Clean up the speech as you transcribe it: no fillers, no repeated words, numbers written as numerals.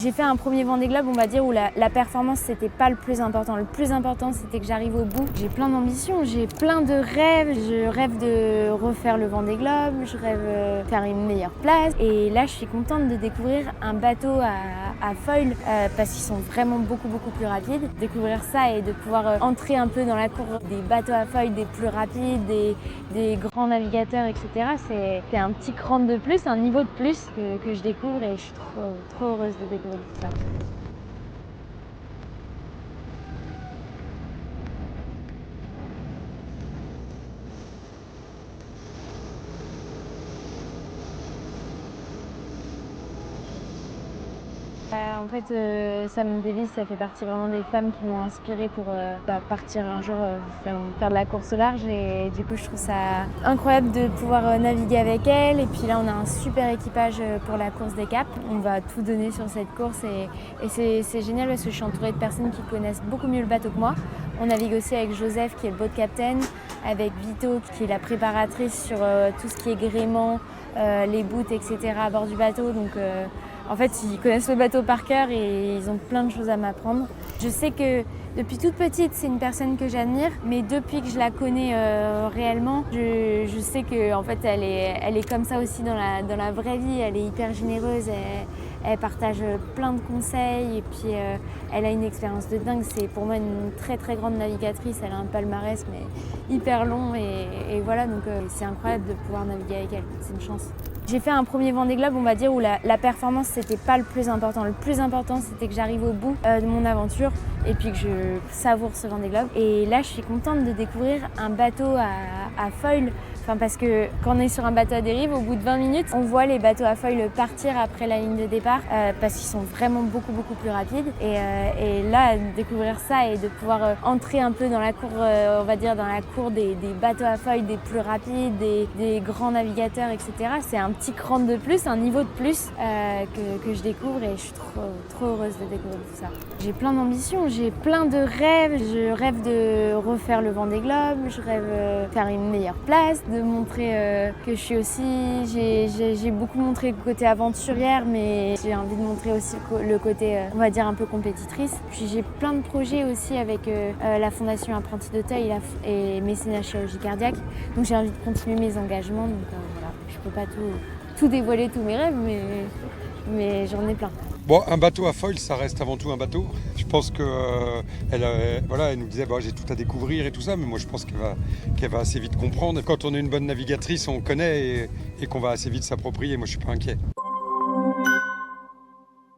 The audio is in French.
J'ai fait un premier Vendée Globe, on va dire, où la performance, c'était pas le plus important. Le plus important, c'était que j'arrive au bout. J'ai plein d'ambitions, j'ai plein de rêves. Je rêve de refaire le Vendée Globe, je rêve de faire une meilleure place. Et là, je suis contente de découvrir un bateau à foil parce qu'ils sont vraiment beaucoup plus rapides. Découvrir ça et de pouvoir entrer un peu dans la cour des bateaux à foil des plus rapides, des grands navigateurs, etc. C'est un petit cran de plus, un niveau de plus que je découvre et je suis trop heureuse de découvrir tout ça. En fait, Sam Davis, ça fait partie vraiment des femmes qui m'ont inspirée pour partir un jour faire de la course au large. Et du coup, je trouve ça incroyable de pouvoir naviguer avec elle. Et puis là, on a un super équipage pour la course des Caps. On va tout donner sur cette course et c'est génial parce que je suis entourée de personnes qui connaissent beaucoup mieux le bateau que moi. On navigue aussi avec Joseph, qui est le boat captain, avec Vito, qui est la préparatrice sur tout ce qui est gréement, les boots, etc. à bord du bateau. Donc, en fait, ils connaissent le bateau par cœur et ils ont plein de choses à m'apprendre. Je sais que depuis toute petite, c'est une personne que j'admire, mais depuis que je la connais réellement, je sais que en fait, elle est comme ça aussi dans la vraie vie. Elle est hyper généreuse, elle partage plein de conseils et puis elle a une expérience de dingue. C'est pour moi une très grande navigatrice. Elle a un palmarès mais hyper long et voilà, donc c'est incroyable de pouvoir naviguer avec elle. C'est une chance. J'ai fait un premier Vendée Globe, on va dire, où la performance, c'était pas le plus important. Le plus important, c'était que j'arrive au bout de mon aventure et puis que je savoure ce Vendée Globe. Et là, je suis contente de découvrir un bateau à foil. Parce que quand on est sur un bateau à dérive, au bout de 20 minutes, on voit les bateaux à foil partir après la ligne de départ parce qu'ils sont vraiment beaucoup plus rapides. Et là, découvrir ça et de pouvoir entrer un peu dans la cour, on va dire dans la cour des bateaux à foil des plus rapides, des grands navigateurs, etc. C'est un petit cran de plus, un niveau de plus que je découvre et je suis trop heureuse de découvrir tout ça. J'ai plein d'ambitions, j'ai plein de rêves. Je rêve de refaire le Vendée Globe, je rêve de faire une meilleure place, de montrer que je suis aussi, j'ai beaucoup montré le côté aventurière, mais j'ai envie de montrer aussi le côté, on va dire, un peu compétitrice. Puis j'ai plein de projets aussi avec la Fondation Apprentis d'Auteuil et Mécénat Chirurgie Cardiaque. Donc j'ai envie de continuer mes engagements. Donc voilà, je peux pas tout dévoiler, tous mes rêves, mais j'en ai plein. Bon, un bateau à foil, ça reste avant tout un bateau. Je pense que elle nous disait j'ai tout à découvrir et tout ça, mais moi je pense qu'elle va assez vite comprendre. Quand on est une bonne navigatrice, on connaît et qu'on va assez vite s'approprier. Moi je suis pas inquiet.